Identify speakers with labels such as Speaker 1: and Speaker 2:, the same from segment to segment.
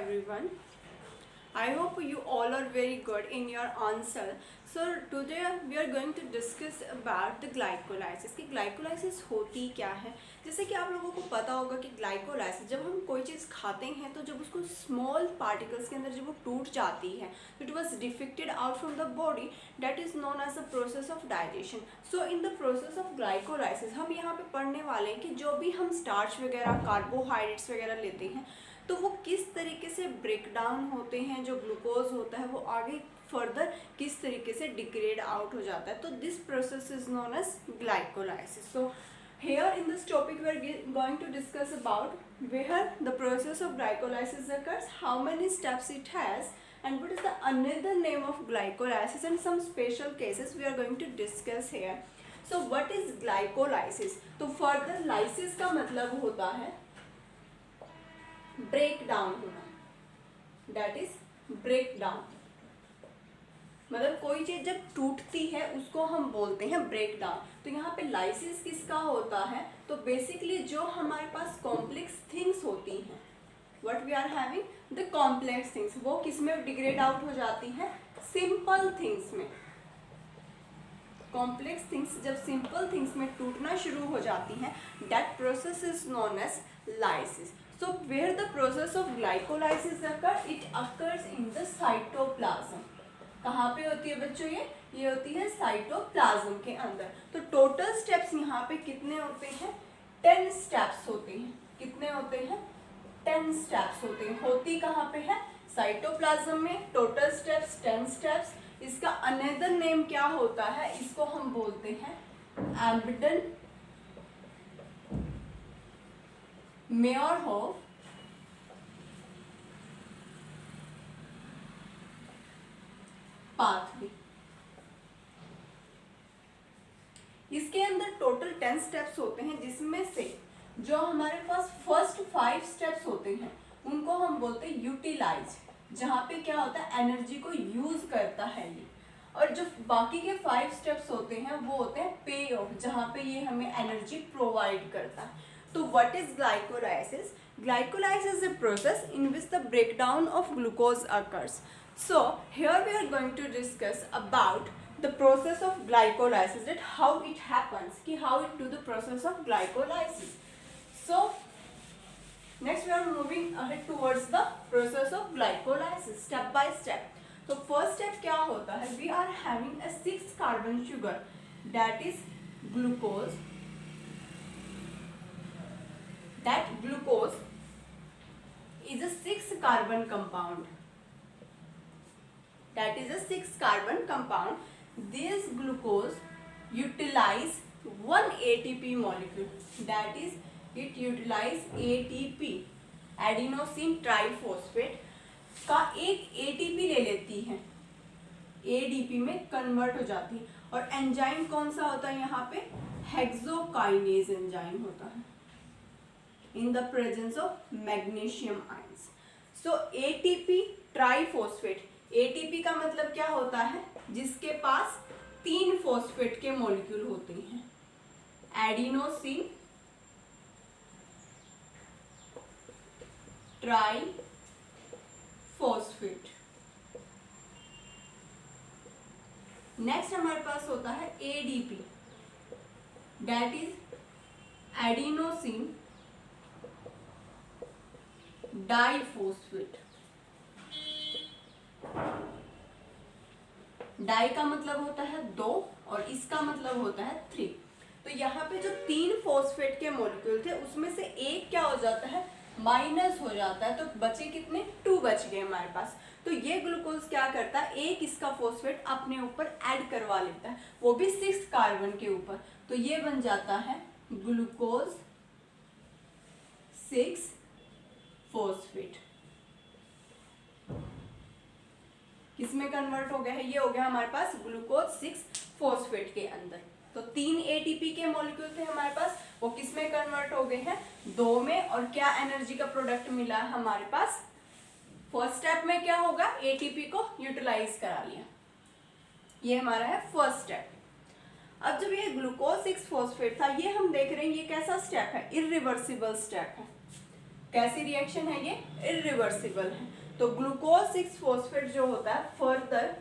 Speaker 1: everyone. I hope you all are very good in your answer. So today we are going to discuss about the glycolysis कि glycolysis होती क्या है। जैसे कि आप लोगों को पता होगा कि glycolysis जब हम कोई चीज़ खाते हैं तो जब उसको स्मॉल पार्टिकल्स के अंदर जब वो टूट जाती है तो it was defected out from the body, that is known as the process of digestion. So in the process of glycolysis हम यहाँ पे पढ़ने वाले हैं कि जो भी हम स्टार्च वगैरह कार्बोहाइड्रेट्स वगैरह लेते हैं तो वो किस तरीके से ब्रेक डाउन होते हैं, जो ग्लूकोज होता है वो आगे फर्दर किस तरीके से डिग्रेड आउट हो जाता है. तो this process is known as glycolysis. So here in this topic we are going to discuss about where the process of glycolysis occurs, how many steps it has, and what is the another name of glycolysis, and some special cases we are going to discuss here. So what is glycolysis? तो further lysis का मतलब होता है break down होना, that is break down. मतलब कोई चीज जब टूटती है उसको हम बोलते हैं ब्रेक डाउन. तो यहाँ पे लाइसिस किसका होता है? तो बेसिकली जो हमारे पास कॉम्प्लेक्स थिंग्स होती हैं, what we are having the complex things, वो किस में डिग्रेड आउट हो जाती है? सिंपल थिंग्स में. कॉम्प्लेक्स थिंग्स जब सिंपल थिंग्स में टूटना शुरू हो जाती हैं, that process is known as lysis. So where the process of glycolysis occurs, it occurs in the cytoplasm. कहाँ पे होती है बच्चों? ये होती है साइटोप्लाज्म के अंदर. तो टोटल स्टेप्स यहाँ पे कितने होते हैं? 10 स्टेप्स होते हैं. कितने होते हैं? 10 स्टेप्स होते हैं. होती कहाँ पे है? साइटोप्लाज्म में. Total steps 10 steps. इसका अनदर नेम क्या होता है? इसको हम बोलते हैं एम्बेडेड मेयरहोफ पाथवे. इसके अंदर टोटल 10 स्टेप्स होते हैं, जिसमें से जो हमारे पास फर्स्ट 5 स्टेप्स होते हैं उनको हम बोलते हैं यूटिलाइज, जहाँ पे क्या होता है? एनर्जी को यूज करता है ये. और जो बाकी के 5 स्टेप्स होते हैं वो होते हैं पे ऑफ, जहाँ पे ये हमें एनर्जी प्रोवाइड करता है. So what is glycolysis? Glycolysis is a process in which the breakdown of glucose occurs. So here we are going to discuss about the process of glycolysis, that how it happens, कि how it do the process of glycolysis. So next we are moving ahead towards the process of glycolysis step by step. So first step क्या होता है? We are having a 6 carbon sugar, that is glucose. That glucose is a 6 carbon compound. That is a 6 carbon compound. This glucose utilize one ATP molecule. That is, it utilize ATP, adenosine triphosphate का एक ATP ले लेती है, ADP में convert हो जाती है. और एंजाइम कौन सा होता है यहाँ पे? हेक्सोकाइनेज एंजाइम होता है in the presence of magnesium ions. So ATP triphosphate, ATP का मतलब क्या होता है? जिसके पास 3 फॉस्फेट के मॉलिक्यूल होते हैं, एडिनोसिन ट्राइफॉस्फेट. नेक्स्ट हमारे पास होता है ADP, that is adenosine diphosphate. Di का मतलब होता है 2 और इसका मतलब होता है 3. तो यहाँ पे जो 3 फॉस्फेट के मॉलिक्यूल थे उसमें से एक क्या हो जाता है? माइनस हो जाता है. तो बचे कितने? 2 बच गए हमारे पास. तो ये ग्लूकोज क्या करता है? एक इसका फॉस्फेट अपने ऊपर ऐड करवा लेता है, वो भी 6 कार्बन के ऊपर. तो ये बन जाता है ग्लूकोज 6 फॉस्फेट. किसमें कन्वर्ट हो गया है? ये हो गया हमारे पास ग्लूकोज 6 फॉस्फेट के अंदर. तो 3 ATP के मॉलिक्यूल थे हमारे पास, वो किसमें कन्वर्ट हो गए हैं? 2 में. और क्या एनर्जी का प्रोडक्ट मिला है हमारे पास? फर्स्ट स्टेप में क्या होगा? ATP को यूटिलाइज करा लिया. ये हमारा है फर्स्ट स्टेप. अब जब ये ग्लूकोज 6 फॉस्फेट था, ये हम देख रहे हैं ये कैसा स्टेप है? इरिवर्सिबल स्टेप है. कैसी रिएक्शन है ये? इरिवर्सिबल है। तो ग्लूकोज 6 फॉस्फेट जो होता है फर्दर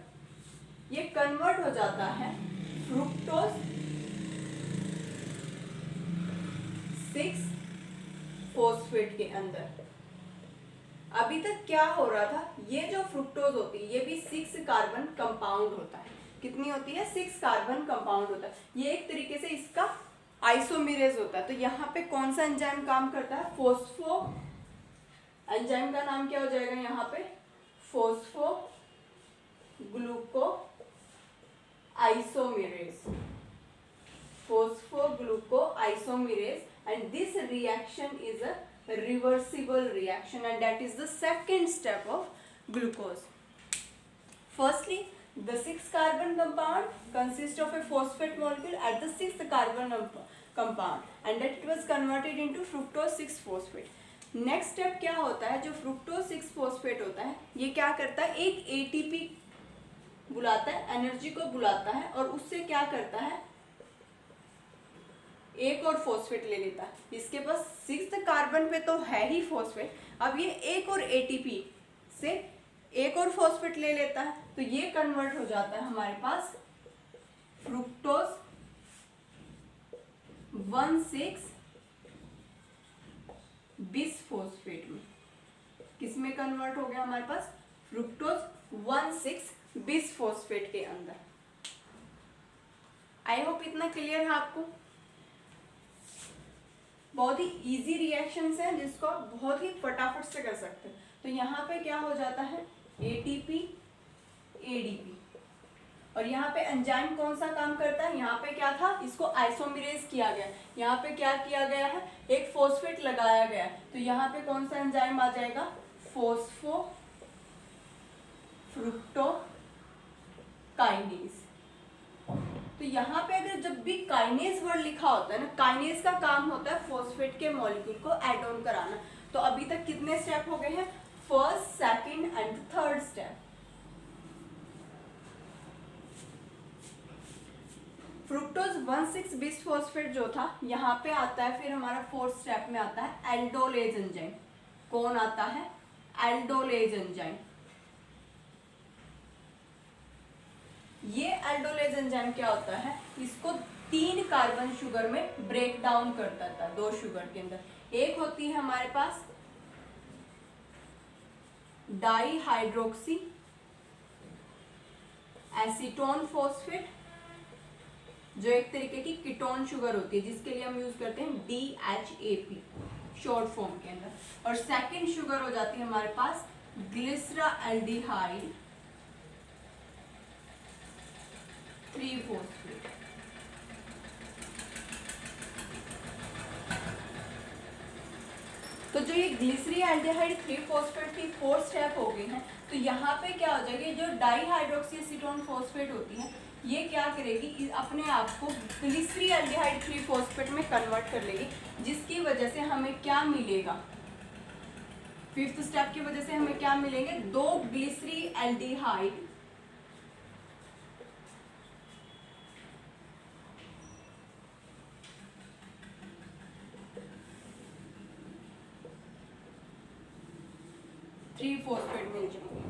Speaker 1: ये कन्वर्ट हो जाता है फ्रुक्टोज 6 फॉस्फेट के अंदर। अभी तक क्या हो रहा था, ये जो फ्रुक्टोज होती है ये भी 6 कार्बन कंपाउंड होता है। कितनी होती है? 6 कार्बन कंपाउंड होता है। ये एक तरीके से इसका आइसोमेरेज होता है। तो यहाँ पे कौन सा एंजाइम काम करता है? फोस्फो एंजाइम का नाम क्या हो जाएगा यहाँ पे? Phospho ग्लूको isomerase, phospho ग्लूको isomerase, and this reaction is a reversible reaction and that is the second step of glucose. Firstly, the 6 carbon compound consists of a phosphate molecule at the 6th carbon compound and that it was converted into fructose 6 phosphate. Next step क्या होता है? जो fructose 6 phosphate होता है ये क्या करता है? एक एटीपी बुलाता है, एनर्जी को बुलाता है और उससे क्या करता है? एक और फॉस्फेट ले लेता है। इसके पास 6th कार्बन पे तो है ही फॉस्फेट, अब ये एक और एटीपी से एक और फॉस्फेट ले लेता है तो ये कन्वर्ट हो जाता है हमारे पास फ्रुक्टोज 1,6 बिसफॉस्फेट में। किस में कन्वर्ट हो गया हमारे पास? फ्रुक्टोज 1,6 बिसफॉस्फेट के अंदर। आई होप इतना क्लियर है आपको। बहुत ही इजी रिएक्शंस है जिसको आप बहुत ही फटाफट से कर सकते हैं। तो यहाँ पे क्या हो जाता है? एटीपी एडीपी, और यहाँ पे एंजाइम कौन सा काम करता है? यहाँ पे क्या था? इसको आइसोमेरेज किया गया। यहाँ पे क्या किया गया है? एक फॉस्फेट लगाया गया है। तो यहाँ पे कौन सा एंजाइम आ जाएगा? फोस्फो फ्रुक्टोकाइनेज। तो यहाँ पे अगर जब भी काइनेज वर्ड लिखा होता है ना, काइनेज का काम होता है फॉस्फेट के मॉलिक्यूल को ऐड ऑन कराना। तो अभी तक कितने स्टेप हो गए हैं? First, second and third step. Fructose 1,6 bisphosphate जो था यहाँ पे आता है, फिर हमारा फोर्थ स्टेप में आता है एल्डोलेज एंजाइम। कौन आता है? Aldolase enzyme. ये एल्डोलेज एंजाइम क्या होता है? इसको 3 कार्बन शुगर में ब्रेक डाउन करता था, 2 शुगर के अंदर। एक होती है हमारे पास डाईहाइड्रोक्सी एसीटोन फॉस्फेट, जो एक तरीके की कीटोन शुगर होती है जिसके लिए हम यूज करते हैं DHAP शॉर्ट फॉर्म के अंदर। और सेकंड शुगर हो जाती है हमारे पास ग्लिसराल्डिहाइड 3 फॉस्फेट। तो जो ये ग्लिसराल्डिहाइड 3 फॉस्फेट की 4 स्टेप हो गई है, तो यहाँ पे क्या हो जाएगी? जो डाईहाइड्रोक्सी एसीटोन फॉस्फेट होती है ये क्या करेगी? अपने आप को ग्लिसराल्डिहाइड 3 फॉस्फेट में कन्वर्ट कर लेगी, जिसकी वजह से हमें क्या मिलेगा? 5th स्टेप की वजह से हमें क्या मिलेंगे? 2 ग्लिसराल्डिहाइड थ्री फॉस्फेट मिल जाएंगे।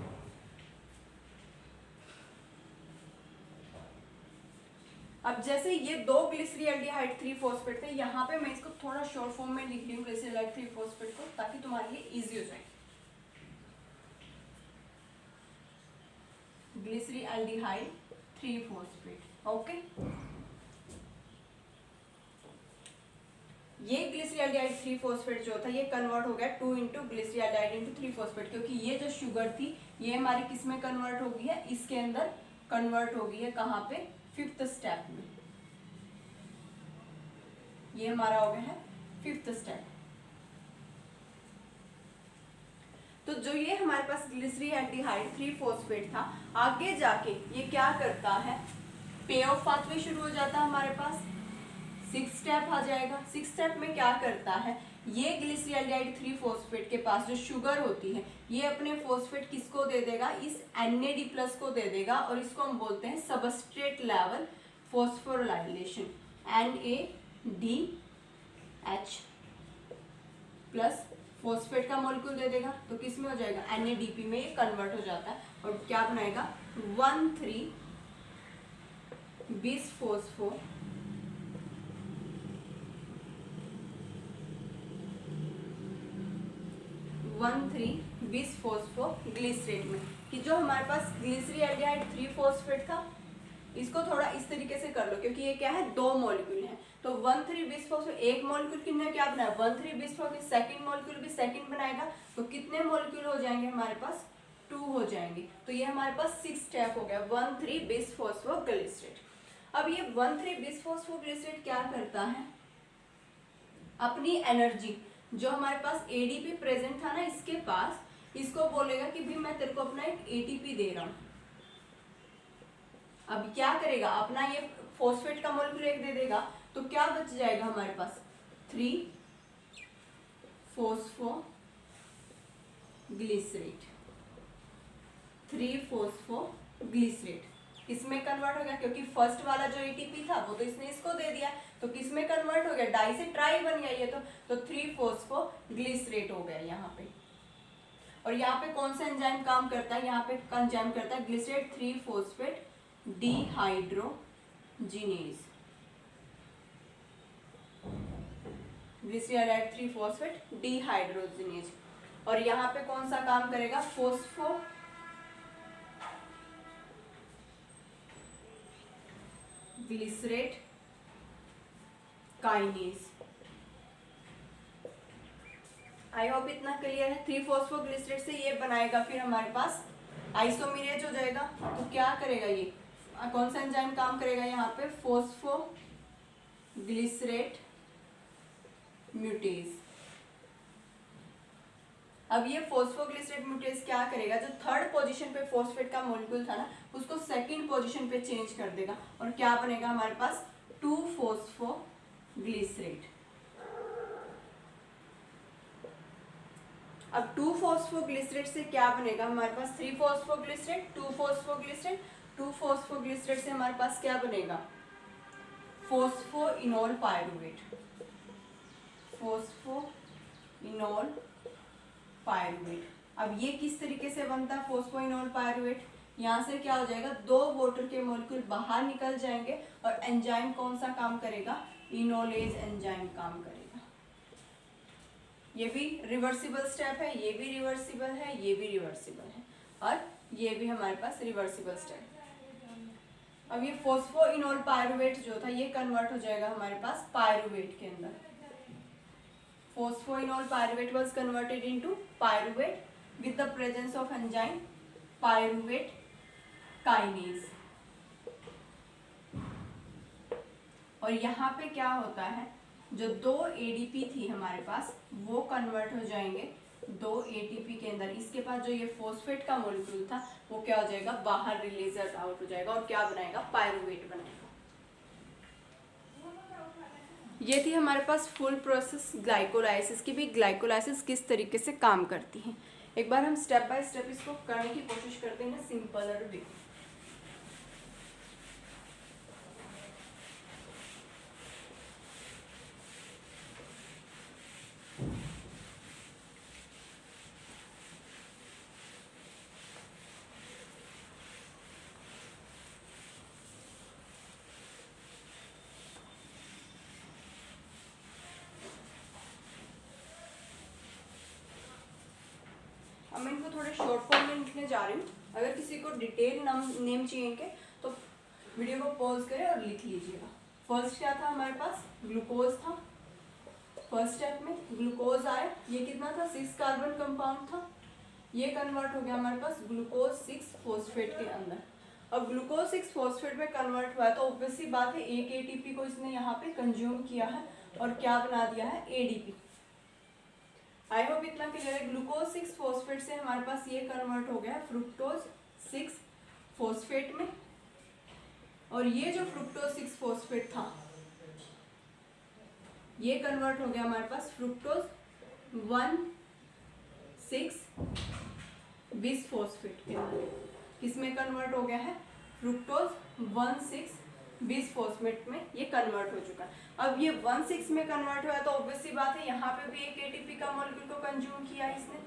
Speaker 1: अब जैसे ये 2 ग्लिसराल्डिहाइड 3 फॉस्फेट थे, यहाँ पे मैं इसको थोड़ा शॉर्ट फॉर्म में लिख लूँ ग्लिसराल्डिहाइड 3 फॉस्फेट को, ताकि तुम्हारे लिए इजी हो जाए। ग्लिसराल्डिहाइड 3 फॉस्फेट। ओके, ये ग्लिसराल्डिहाइड 3 फॉस्फेट जो था ये कन्वर्ट हो गया 2 इंटू ग्लिसराल्डिहाइड इंटू 3 फॉस्फेट, क्योंकि ये जो शुगर थी ये हमारी किस में कन्वर्ट हो गई है? इसके अंदर कन्वर्ट हो गई है। कहाँ पे? 5th स्टेप में। ये हमारा हो गया है 5th स्टेप। तो जो ये हमारे पास ग्लिसराल्डिहाइड 3 फॉस्फेट था, आगे जाके ये क्या करता है? पे ऑफ पाथवे शुरू हो जाता है हमारे पास। 6th स्टेप आ जाएगा। 6th स्टेप में क्या करता है? ये ग्लिसराल्डिहाइड 3 फॉस्फेट के पास जो शुगर होती है ये अपने फॉस्फेट किसको दे देगा? इस NAD+ को दे देगा, और इसको हम बोलते हैं substrate level phosphorylation, NADH+ phosphate का मॉलिक्यूल दे देगा तो किस में हो जाएगा, NADP में ये कन्वर्ट हो जाता है और क्या बनाएगा 1,3 बिस फॉस्फो 1,3 बिस फॉस्फो ग्लिसरेट में, कि जो हमारे पास ग्लिसरील्डिहाइड 3 फॉस्फेट था इसको थोड़ा इस तरीके से कर लो, क्योंकि ये क्या है 2 मॉलिक्यूल है। तो 1,3 बिस फॉस्फो एक मॉलिक्यूल कितने क्या बनाया 1,3 बिस फॉस्फो, सेकंड मॉलिक्यूल भी सेकंड बनाएगा तो कितने मॉलिक्यूल हो जाएंगे हमारे पास 2 हो जाएंगे। तो ये हमारे पास 6 स्टेप हो गया 1,3 बिस फॉस्फो ग्लिसरेट। अब ये 1,3 बिस फॉस्फो ग्लिसरेट क्या करता है, अपनी एनर्जी जो हमारे पास ADP प्रेजेंट था ना इसके पास, इसको बोलेगा कि भी मैं तेरे को अपना एक ATP दे रहा हूं। अब क्या करेगा, अपना ये फॉस्फेट का मॉलिक्यूल एक दे देगा तो क्या बच जाएगा हमारे पास 3 फॉस्फो ग्लिसरेट, 3 फॉस्फो ग्लिसरेट इसमें कन्वर्ट हो गया, क्योंकि फर्स्ट वाला जो ATP था वो तो इसने इसको दे दिया तो किसमें कन्वर्ट हो गया, डाई से ट्राई बन गया ये तो 3 फॉस्फो ग्लिसरेट हो गया यहाँ पे। और यहाँ पे कौन सा एंजाइम काम करता है, यहाँ पे एंजाइम करता है glycerate 3 phosphate dehydrogenase, glycerate 3 phosphate dehydrogenase. और यहाँ पे कौन सा काम करेगा, phospho glycerate kinase. I hope इतना क्लियर है। 3 फॉस्फोग्लिसरेट से ये बनाएगा फिर हमारे पास आइसोमेरेज हो जाएगा। तो क्या करेगा ये, कौन सा एंजाइम काम करेगा यहाँ पे, फॉस्फोग्लिसरेट म्यूटेज। अब ये फॉस्फोग्लिसरेट म्यूटेज क्या करेगा, जो थर्ड पोजीशन पे फॉस्फेट का मॉलिक्यूल था ना उसको सेकंड पोजीशन पे चेंज कर देगा और क्या बनेगा हमारे पास 2 फॉस्फोग्लिसरेट। अब 2 फॉस्फोग्लिसरेट से क्या बनेगा हमारे पास 3 फॉस्फोग्लिसरेट, 2 फॉस्फोग्लिसरेट, 2 फॉस्फोग्लिसरेट से हमारे पास क्या बनेगा, फॉस्फोइनोल पायरुवेट, फॉस्फोइनोल पायरुवेट। अब ये किस तरीके से बनता है फॉस्फोइनोल पायरुवेट, यहाँ से क्या हो जाएगा 2 वाटर के मॉलिक्यूल बाहर निकल जाएंगे और एंजाइम कौन सा काम करेगा, इनोलेज एंजाइम काम करेगा। ये भी रिवर्सिबल स्टेप है, ये भी रिवर्सिबल है, ये भी रिवर्सिबल है और ये भी हमारे पास रिवर्सिबल स्टेप है। अब ये फॉस्फोइनोल पायरुवेट जो था ये कन्वर्ट हो जाएगा हमारे पास पायरुवेट के अंदर। Phosphoenol pyruvate was converted into pyruvate with the presence of enzyme pyruvate kinase। और यहाँ पे क्या होता है, जो 2 ADP थी हमारे पास वो कन्वर्ट हो जाएंगे 2 ATP के अंदर। इसके पास जो ये फॉस्फेट का मॉलिक्यूल था वो क्या हो जाएगा, बाहर रिलीज आउट हो जाएगा और क्या बनाएगा, पायरुवेट बनाएगा। ये थी हमारे पास फुल प्रोसेस ग्लाइकोलाइसिस की, भी ग्लाइकोलाइसिस किस तरीके से काम करती है। एक बार हम स्टेप बाय स्टेप इसको करने की कोशिश करते हैं ना सिंपलर वे। अब मैं इनको थोड़े शॉर्ट फॉर्म में लिखने जा रही हूँ। अगर किसी को डिटेल नेम चाहिए तो वीडियो को पॉज करें और लिख लीजिएगा। फर्स्ट क्या था हमारे पास, ग्लूकोज था। फर्स्ट स्टेप में ग्लूकोज आया, ये कितना था 6 कार्बन कंपाउंड था, ये कन्वर्ट हो गया हमारे पास ग्लूकोज 6 फॉस्फेट के अंदर। अब ग्लूकोज 6 फॉस्फेट में कन्वर्ट हुआ है तो ऑब्वियस सी बात है एक ATP को इसने यहाँ पे कंज्यूम किया है और क्या बना दिया है ADP। आई होप इतना क्लियर है। ग्लूकोज 6 फॉस्फेट से हमारे पास ये कन्वर्ट हो गया फ्रुक्टोज 6 फॉस्फेट में, और ये जो फ्रुक्टोज 6 फॉस्फेट था ये कन्वर्ट हो गया हमारे पास फ्रुक्टोज 1,6 बिस फॉस्फेट के अंदर। किसमें कन्वर्ट हो गया है, फ्रुक्टोज 1,6 बिस फॉस्फेट में ये कन्वर्ट हो चुका है। अब ये 1,6 में कन्वर्ट हुआ है तो ऑब्वियस सी बात है यहाँ पे भी एक एटीपी का मॉलिक्यूल को कंज्यूम किया है इसने,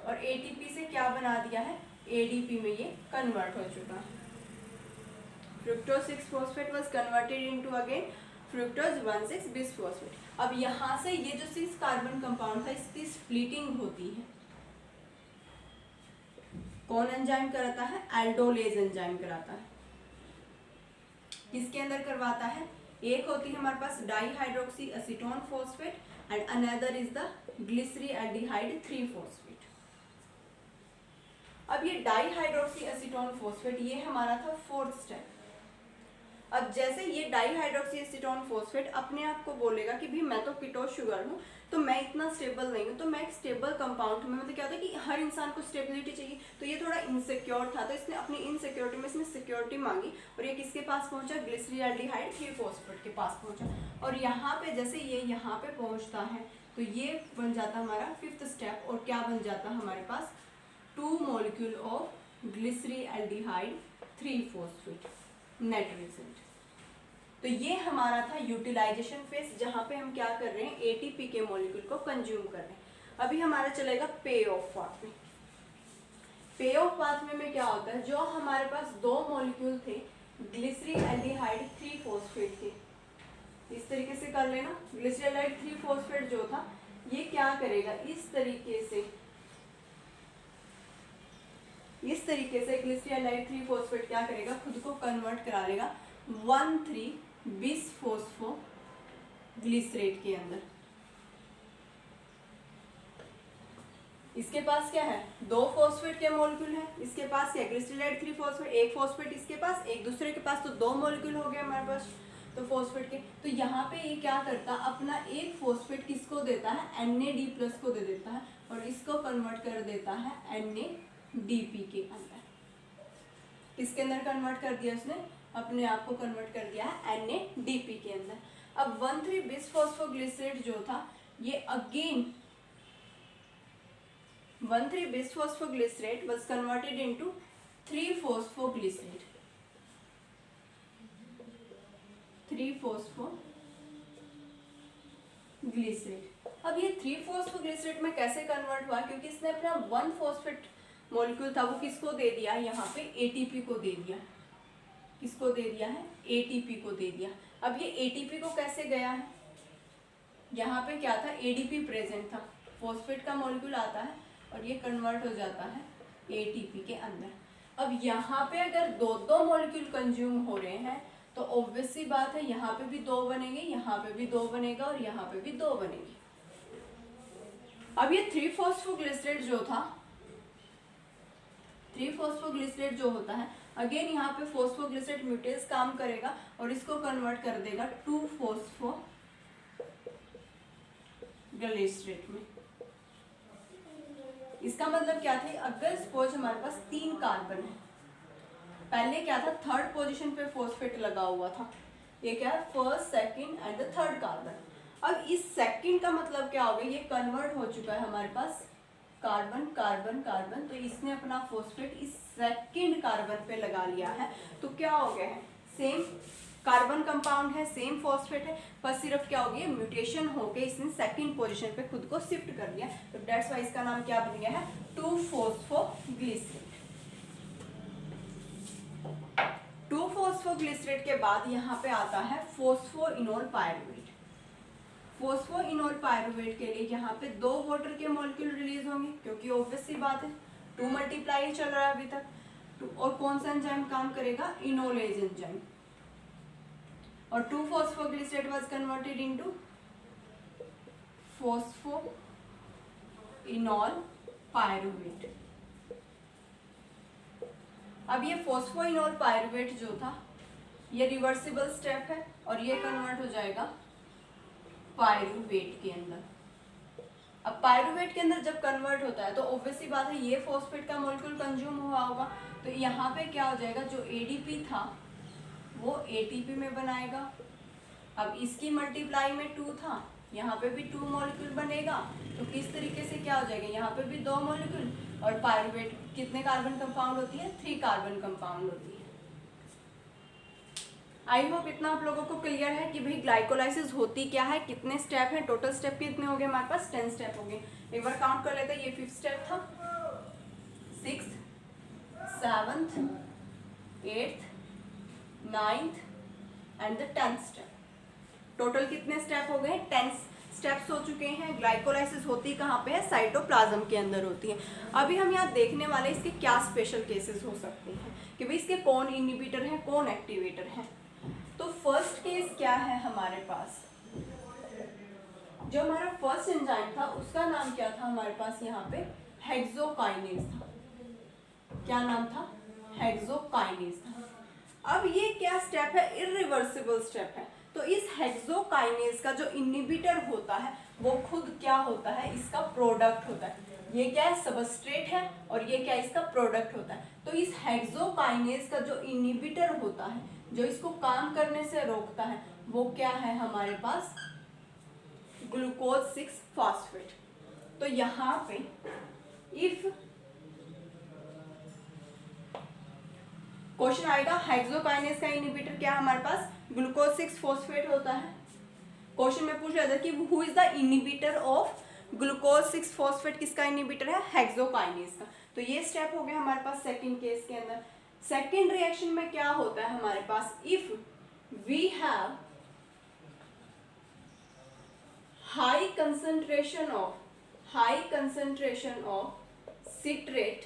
Speaker 1: और एटीपी से क्या बना दिया है, एडीपी में ये कन्वर्ट हो चुका है। Fructose 6 phosphate was converted into again fructose 1,6 bis phosphate. अब यहाँ से ये जो 6 कार्बन कंपाउंड था इसकी स्प्लिटिंग होती है। कौन एंजाइम कराता है, एल्डोलेज एंजाइम कराता है। किसके अंदर करवाता है, एक होती है हमारे पास dihydroxy acetone phosphate and another is the glyceraldehyde 3 phosphate. अब ये डाईहाइड्रोक्सी एसीटोन फॉस्फेट ये हमारा था 4th स्टेप। अब जैसे ये डाईहाइड्रोक्सी एसीटोन फॉस्फेट अपने आप को बोलेगा कि भाई मैं तो कीटोन शुगर हूँ, तो मैं इतना स्टेबल नहीं हूँ, तो मैं एक स्टेबल कंपाउंड में, मतलब क्या होता है कि हर इंसान को स्टेबिलिटी चाहिए, तो ये थोड़ा इनसिक्योर था, तो इसने अपनी इनसिक्योरिटी में इसने सिक्योरिटी मांगी और ये किसके पास पहुंचा, ग्लिसरीएल्डिहाइड 3 फॉस्फेट के पास पहुंचा। और यहाँ पे जैसे ये यहाँ पे पहुंचता है तो ये बन जाता हमारा 5th स्टेप, और क्या बन जाता हमारे पास 2 molecule of glyceraldehyde 3 phosphate net result. तो ये हमारा था यूटिलाइजेशन फेज, जहाँ पे हम क्या कर रहे हैं, एटीपी के मॉलिक्यूल को कंज्यूम कर रहे हैं। अभी हमारा चलेगा पे ऑफ पाथवे। पे ऑफ पाथवे में क्या होता है, जो हमारे पास 2 मॉलिक्यूल थे ग्लिसरीएल्डिहाइड 3 फॉस्फेट के, इस तरीके से कर लेना, ग्लिसरीएल्डिहाइड 3 फॉस्फेट जो था ये क्या करेगा, इस तरीके से ग्लिसरीएल्डिहाइड 3 फॉस्फेट क्या करेगा, खुद को कन्वर्ट करा लेगा 1,3 बिस फॉस्फोग्लिसरेट के अंदर। इसके पास क्या है, 2 फॉस्फेट के मॉलिक्यूल है, इसके पास क्या, ग्लिसरीएल्डिहाइड 3 फॉस्फेट, एक फॉस्फेट इसके पास, एक दूसरे के पास, तो 2 मॉलिक्यूल हो गए हमारे पास तो फॉस्फेट के। तो यहाँ पे ये क्या करता, अपना एक फॉस्फेट किसको देता है, Na++ को दे देता है, और इसको कन्वर्ट कर देता है NADP के अंदर। किसके अंदर कन्वर्ट कर दिया उसने, अपने आप को कन्वर्ट कर दिया है NADP के अंदर। अब 1,3 बिस फॉस्फोग्लिसरेट जो था ये अगेन 1,3 बिस phosphoglycerate was converted into 3 phosphoglycerate 3 phosphoglycerate. अब ये 3 फॉस्फोग्लिसरेट में कैसे कन्वर्ट हुआ, क्योंकि इसने अपना 1 फॉस्फेट मॉलिक्यूल था वो किसको दे दिया है, यहाँ पे एटीपी को दे दिया। किसको दे दिया है, एटीपी को दे दिया। अब ये एटीपी को कैसे गया है, यहाँ पे क्या था, एडीपी प्रेजेंट था, फॉस्फेट का मॉलिक्यूल आता है और ये कन्वर्ट हो जाता है एटीपी के अंदर। अब यहाँ पे अगर 2 मॉलिक्यूल कंज्यूम हो रहे हैं तो ऑब्वियस सी बात है यहाँ पे भी 2 बनेंगे, यहाँ पे भी 2 बनेगा और यहाँ पे भी 2 बनेंगे। अब ये 3 फॉस्फोग्लिसरेट जो था, 3 फॉस्फोग्लिसरेट जो होता है अगेन यहाँ पे फॉस्फोग्लिसरेट म्यूटेज काम करेगा और इसको कन्वर्ट कर देगा 2 फॉस्फोग्लिसरेट में। इसका मतलब क्या था, अगर सपोज हमारे पास 3 कार्बन है, पहले क्या था 3rd पोजीशन पे फॉस्फेट लगा हुआ था, ये क्या है 1st, 2nd and 3rd carbon. अब इस सेकंड का मतलब क्या हो गया, ये कन्वर्ट हो चुका है हमारे पास कार्बन कार्बन कार्बन, तो इसने अपना फॉस्फेट इस सेकंड कार्बन पे लगा लिया है। तो क्या हो गया है, सेम कार्बन कंपाउंड है, सेम फॉस्फेट है, पर सिर्फ क्या हो गया, म्यूटेशन होके इसने सेकंड पोजीशन पे खुद को शिफ्ट कर लिया। तो दैट्स वाई इसका नाम क्या बन गया है, 2 फॉस्फोग्लिसरेट। 2 फॉस्फोग्लिसरेट के बाद यहाँ पे आता है फॉस्फोइनोल पायरुवेट। फॉस्फोइनोल पायरुवेट के लिए यहाँ पे 2 वाटर के मॉलिक्यूल रिलीज होंगे, क्योंकि ऑब्वियस सी बात है 2 मल्टीप्लाई चल रहा है अभी तक। और कौन सा एंजाइम काम करेगा, इनोलेज एंजाइम। और 2 phosphoglycerate was converted into phosphoenol pyruvate. अब ये फॉस्फोइनोल पायरुवेट जो था ये रिवर्सिबल स्टेप है और ये कन्वर्ट हो जाएगा पायरुवेट के अंदर। अब पायरुवेट के अंदर जब कन्वर्ट होता है तो ऑब्वियसली बात है ये फॉस्फेट का मॉलिक्यूल कंज्यूम हुआ होगा, तो यहाँ पे क्या हो जाएगा, जो एडीपी था वो एटीपी में बनाएगा। अब इसकी मल्टीप्लाई में 2 था, यहाँ पे भी 2 मॉलिक्यूल बनेगा, तो किस तरीके से क्या हो जाएगा, यहाँ पे भी 2 मॉलिक्यूल। और पायरुवेट कितने कार्बन कंपाउंड होती है, 3 कार्बन कंपाउंड होती है। आई होप इतना आप लोगों को क्लियर है कि भाई ग्लाइकोलाइसिस होती क्या है, कितने स्टेप हैं, टोटल स्टेप कितने हो गए हमारे पास, 10 स्टेप हो गए। एक बार काउंट कर लेते हैं, ये 5th स्टेप था, 6th, 7th, 8th, 9th and the 10th step. Total कितने स्टेप हो गए, 10 स्टेप्स हो चुके हैं। ग्लाइकोलाइसिस होती कहाँ पे है, साइटोप्लाज्म के अंदर होती है। अभी हम यहाँ देखने वाले इसके क्या स्पेशल केसेस हो सकते हैं कि भाई इसके कौन इनिबिटर है, कौन एक्टिवेटर है। तो फर्स्ट केस क्या है हमारे पास, जो हमारा फर्स्ट एंजाइम था उसका नाम क्या था हमारे पास यहाँ पे, हेक्सोकाइनेज था। क्या नाम था, हेक्सोकाइनेज था। अब ये क्या स्टेप है, इरिवर्सिबल स्टेप है। तो इस हेक्सोकाइनेज का जो इनिबिटर होता है वो खुद क्या होता है, इसका प्रोडक्ट होता है। ये क्या है, सबस्ट्रेट है और ये क्या इसका प्रोडक्ट होता है। तो इस हेक्सोकाइनेज का जो इनिबिटर होता है, जो इसको काम करने से रोकता है, वो क्या है हमारे पास, ग्लूकोज 6 फॉस्फेट। तो यहाँ पे इफ क्वेश्चन आएगा हेक्सोकाइनेज का इनिबिटर क्या है हमारे पास, ग्लूकोज 6 फॉस्फेट होता है। क्वेश्चन में पूछ रहा था कि who is the inhibitor of glucose 6 phosphate, किसका इनिबिटर है, हेक्सोकाइनेज का। तो ये स्टेप हो गया हमारे पास सेकंड केस के अंदर। सेकंड रिएक्शन में क्या होता है हमारे पास, if we have high concentration of citrate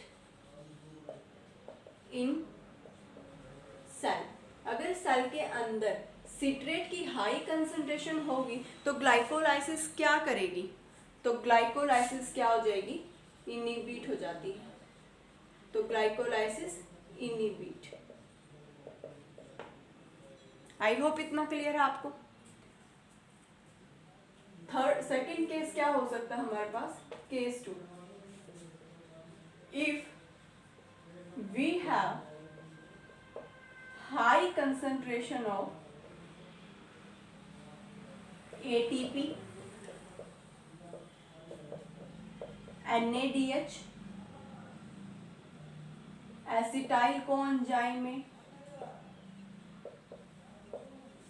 Speaker 1: in cell, अगर सेल के अंदर सिट्रेट की हाई कंसंट्रेशन होगी तो ग्लाइकोलाइसिस क्या करेगी, तो ग्लाइकोलाइसिस क्या हो जाएगी, इनिबिट हो जाती है। तो ग्लाइकोलाइसिस इनिबिट। आई होप इतना क्लियर है आपको। थर्ड सेकंड केस क्या हो सकता है हमारे पास, case 2, if we have high concentration of ATP, NADH, acetyl coenzyme में,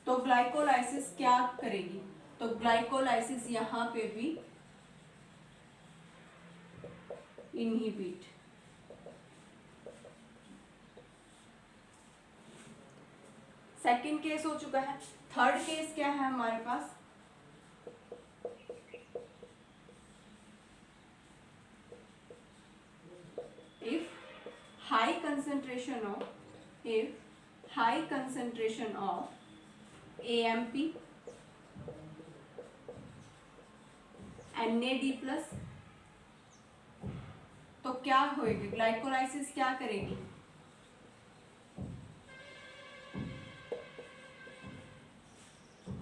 Speaker 1: तो ग्लाइकोलाइसिस क्या करेगी, तो ग्लाइकोलाइसिस यहाँ पे भी इनहिबिट। सेकंड केस हो चुका है। थर्ड केस क्या है हमारे पास, if high concentration of AMP, NAD+, तो क्या होएगी, ग्लाइकोलाइसिस क्या करेगी,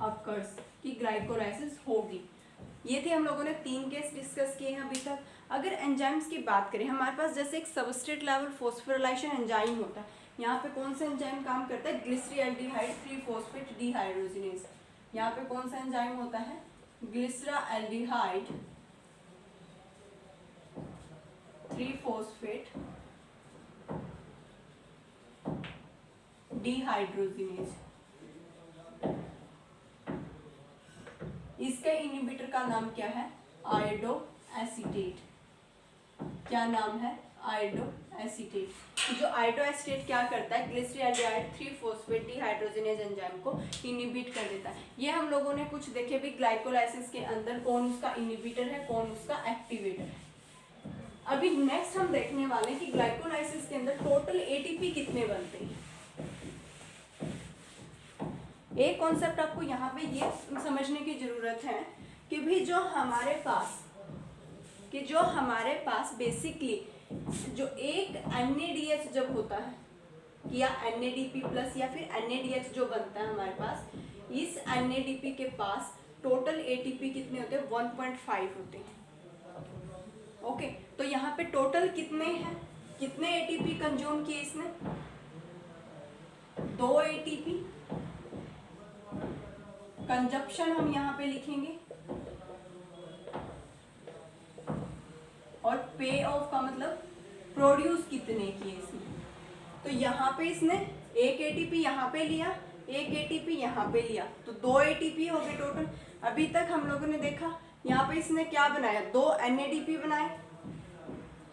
Speaker 1: अकर्स की ग्लाइकोलाइसिस होगी। ये थे हम लोगों ने 3 केस डिस्कस किए हैं अभी तक। अगर एंजाइम्स की बात करें, हमारे पास जैसे एक सबस्ट्रेट लेवल फोस्फोराइलेशन एंजाइम होता है, यहाँ पे कौन सा एंजाइम काम करता है, ग्लिसरॉल्डिहाइड 3-फॉस्फेट डिहाइड्रोजिनेज। यहाँ पे कौन सा एंजाइम होता है, ग्लिसरॉल्डिहाइड 3-फॉस्फेट डिहाइड्रोजिनेज। इसके इनिबिटर का नाम क्या है, आयोडो एसीटेट। क्या नाम है, आयोडो एसीटेट। जो आयोडो एसीटेट क्या करता है, ग्लिसरॉल्डिहाइड 3-फॉस्फेट डिहाइड्रोजिनेज एंजाइम को इनिबिट कर देता है। ये हम लोगों ने कुछ देखे भी ग्लाइकोलाइसिस के अंदर कौन उसका इनिबिटर है, कौन उसका एक्टिवेटर है। अभी नेक्स्ट हम देखने वाले हैं कि ग्लाइकोलाइसिस के अंदर टोटल एटीपी कितने बनते हैं। एक कॉन्सेप्ट आपको यहाँ पे ये समझने की जरूरत है कि भी जो हमारे पास बेसिकली जो एक NADH जब होता है या NADP+ या फिर NADH जो बनता है हमारे पास, इस NADP के पास टोटल ATP कितने होते हैं, 1.5 होते हैं। ओके, तो यहाँ पे टोटल कितने हैं, कितने ATP कंज्यूम किए इसने, 2 ATP। कंजप्शन हम यहाँ पे लिखेंगे और पे ऑफ का मतलब प्रोड्यूस कितने किए इसने। तो यहाँ पे इसने 1 ATP यहाँ पे लिया, एक एटीपी यहाँ पे लिया तो 2 एटीपी हो गए टोटल। अभी तक हम लोगों ने देखा यहाँ पे इसने क्या बनाया, 2 NADP बनाए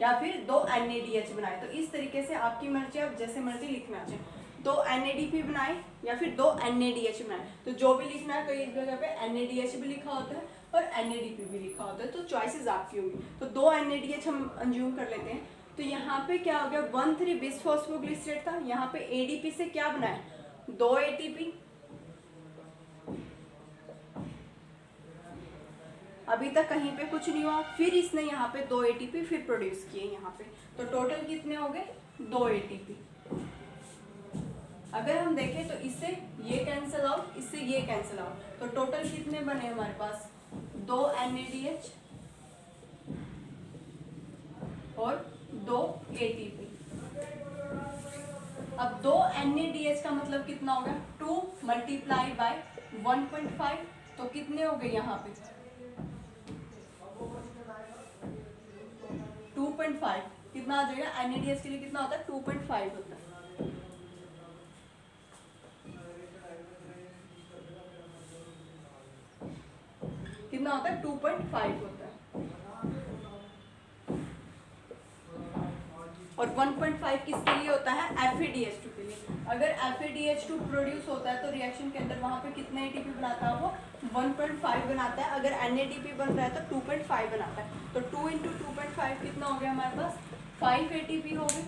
Speaker 1: या फिर 2 NADH बनाए। तो इस तरीके से आपकी मर्जी, आप जैसे मर्जी लिखना चाहें, 2 NADP बनाए या फिर 2 NADH बनाए, तो जो भी लिखना है, कई जगह पे NADH भी लिखा होता है और NADP भी लिखा होता है, तो चॉइसेस आपकी होगी। तो 2 NADH हम अंज्यूम कर लेते हैं। तो यहाँ पे क्या हो गया, 1,3 बिसफॉस्फोग्लिसरेट था, यहाँ पे ADP से क्या बनाया, 2 ATP। अभी तक कहीं पे कुछ नहीं हुआ, फिर इसने यहाँ पे 2 ATP फिर प्रोड्यूस किए यहाँ पे, तो टोटल कितने हो गए, 2 ATP। अगर हम देखें तो इससे ये कैंसिल आउट, इससे ये कैंसिल आउट, तो टोटल कितने बने हमारे पास, 2 NADH और 2 ATP। अब 2 NADH का मतलब कितना हो गया, 2 मल्टीप्लाई बाय 1.5, तो कितने हो गए यहाँ पे 2.5, कितना आ जाएगा, NADH के लिए कितना होता है, 2.5 होता है। कितना होता है, 2.5 होता है। और 1.5 किसके लिए होता है, FADH2 के लिए। अगर FADH2 प्रोड्यूस होता है तो रिएक्शन के अंदर वहां पे कितने ATP बनाता है, वो 1.5 बनाता है। अगर NADP बन रहा है तो 2.5 बनाता है। तो 2 × 2.5 कितना हो गया हमारे पास, 5 ATP हो गए।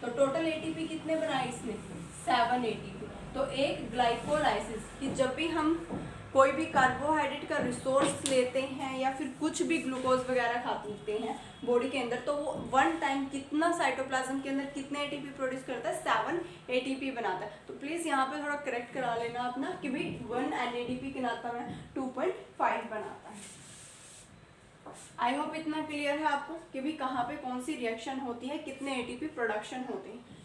Speaker 1: तो टोटल ATP कितने बनाए इसने, 7 ATP। तो एक ग्लाइकोलाइसिस कि जब भी हम कोई भी कार्बोहाइड्रेट का रिसोर्स लेते हैं या फिर कुछ भी ग्लूकोज वगैरह खाते हैं बॉडी के अंदर, तो वो वन टाइम कितना साइटोप्लाज्म के अंदर कितने ATP प्रोड्यूस करता है, 7 ATP बनाता है। तो प्लीज़ यहाँ पे थोड़ा करेक्ट करा लेना अपना कि भाई 1 NADP कितना है, 2.5 बनाता है। आई होप इतना क्लियर है आपको कि भी कहाँ पे कौन सी रिएक्शन होती है, कितने ATP प्रोडक्शन होते हैं।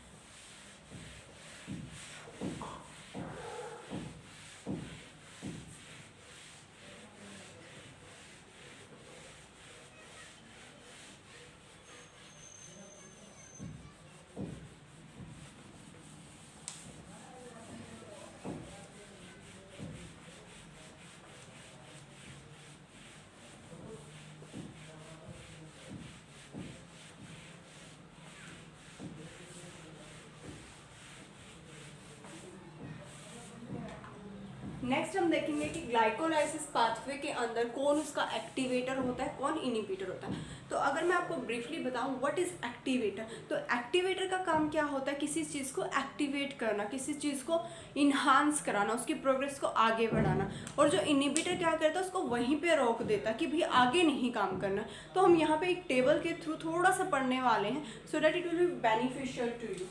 Speaker 1: नेक्स्ट हम देखेंगे कि ग्लाइकोलाइसिस पाथवे के अंदर कौन उसका एक्टिवेटर होता है, कौन इनिबिटर होता है। तो अगर मैं आपको ब्रीफली बताऊं व्हाट इज एक्टिवेटर, तो एक्टिवेटर का काम क्या होता है, किसी चीज़ को एक्टिवेट करना, किसी चीज़ को इन्हांस कराना, उसकी प्रोग्रेस को आगे बढ़ाना। और जो इनिबिटर क्या करता है, उसको वहीं पे रोक देता कि भाई आगे नहीं काम करना। तो हम यहाँ पे एक टेबल के थ्रू थोड़ा सा पढ़ने वाले हैं so that it will be beneficial to you.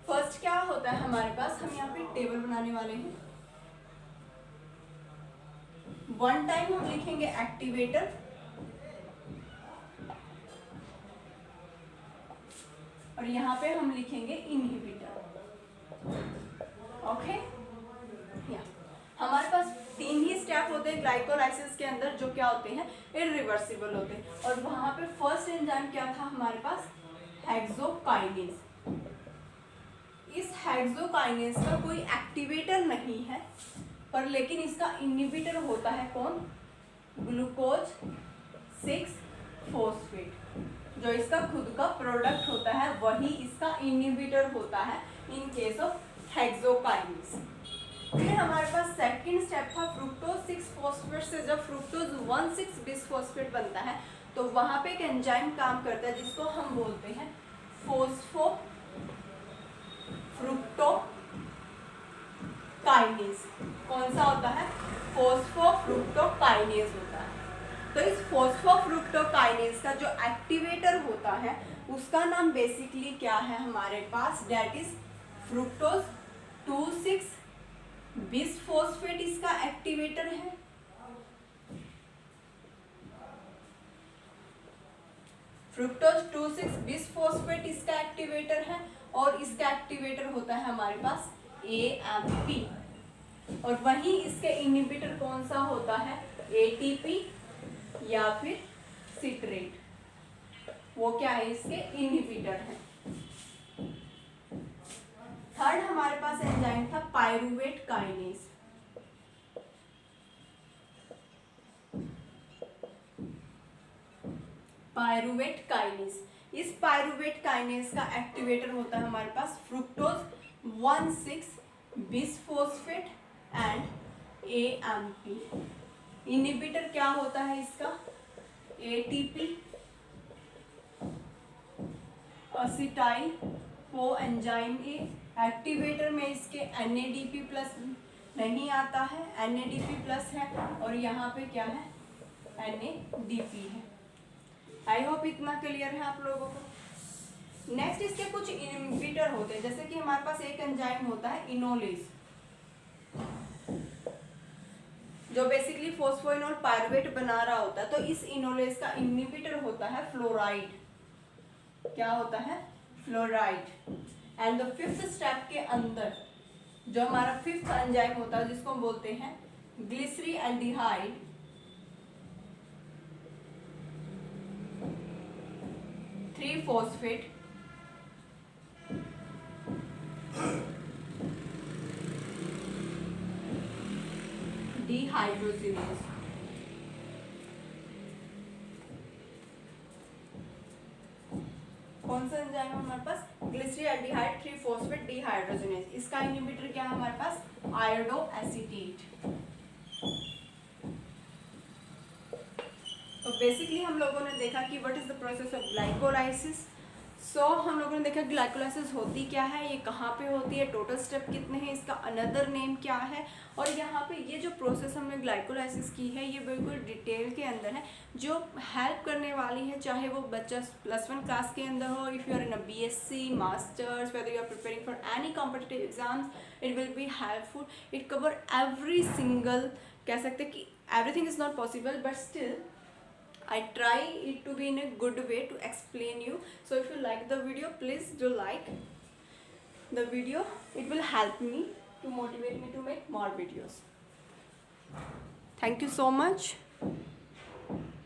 Speaker 1: First क्या होता है हमारे पास, हम यहाँ पे एक टेबल बनाने वाले हैं। वन टाइम हम लिखेंगे एक्टिवेटर, और यहाँ पे हम लिखेंगे इनहिबिटर। ओके, या हमारे पास 3 ही स्टेप होते हैं ग्लाइकोलाइसिस के अंदर जो क्या होते हैं, इरिवर्सिबल होते हैं। और वहां पे फर्स्ट एंजाइम क्या था हमारे पास, हेक्सोकाइनेज। इस हेक्सोकाइनेज का कोई एक्टिवेटर नहीं है, पर लेकिन इसका इनहिबिटर होता है कौन, ग्लूकोज 6 फॉस्फेट। जो इसका खुद का प्रोडक्ट होता है वही इसका इनहिबिटर होता है इन केस ऑफ हेक्सोकाइनेज। फिर हमारे पास सेकंड स्टेप था फ्रुक्टोज 6 फॉस्फेट से जब फ्रुक्टोज 1,6 बिसफॉस्फेट बनता है तो वहां पे एक एंजाइम काम करता है जिसको हम बोलते हैं फोस्फो फ्रुक्टोकाइनेज। कौन सा होता है, फोस्फोफ्रुक्टोकाइनेज होता है। तो इस फोस्फोफ्रुक्टोकाइनेज का जो एक्टिवेटर होता है उसका नाम बेसिकली क्या है हमारे पास, डेट इज फ्रुक्टोज 2,6 बिसफॉस्फेट इसका एक्टिवेटर है। फ्रुक्टोज 2,6 बिसफॉस्फेट इसका एक्टिवेटर है और इसका एक्टिवेटर होता है हमारे पास AMP। और वहीं इसके इनहिबिटर कौन सा होता है, ATP या फिर सिट्रेट, वो क्या है इसके इनहिबिटर है। थर्ड हमारे पास एंजाइम था पायरूवेट काइनेज। पायरूवेट काइनेज, इस पायरूवेट काइनेज का एक्टिवेटर होता है हमारे पास fructose 1,6 bisphosphate and AMP। Inhibitor क्या होता है इसका, ATP acetyl coenzyme A. Activator में इसके NADP प्लस नहीं आता है, NADP प्लस है, और यहाँ पे क्या है, NADP है। आई होप इतना क्लियर है आप लोगों को। नेक्स्ट इसके कुछ इनहिबिटर होते हैं, जैसे कि हमारे पास एक एंजाइम होता है इनोलेज, जो बेसिकली फोस्फोइनोल पायरुवेट बना रहा होता है। तो इस इनोलेज का इनहिबिटर होता है फ्लोराइड। क्या होता है, fluoride. And the fifth step के अंदर जो हमारा फिफ्थ एंजाइम होता है जिसको हम बोलते हैं ग्लिसरीएल्डिहाइड 3-फॉस्फेट डिहाइड्रोजिनेज। कौन सा एंजाइम है हमारे पास, ग्लिसरीएल्डिहाइड 3-फॉस्फेट डिहाइड्रोजिनेज। इसका इनहिबिटर क्या है हमारे पास, आयोडो एसीटेट। तो बेसिकली हम लोगों ने देखा कि what is the process of glycolysis. So हम लोगों ने देखा ग्लाइकोलाइसिस होती क्या है, ये कहाँ पे होती है, टोटल स्टेप कितने हैं, इसका अनदर नेम क्या है, और यहाँ पे ये जो प्रोसेस हमने ग्लाइकोलाइसिस की है ये बिल्कुल डिटेल के अंदर है, जो हेल्प करने वाली है, चाहे वो बच्चा +1 क्लास के अंदर हो, if you are in a BSc masters, whether you are preparing for any competitive exams, it will be helpful. It cover every single, कह सकते हैं कि everything is not possible, but still I try it to be in a good way to explain you. So if you like the video, please do like the video. It will help me to motivate me to make more videos. Thank you so much.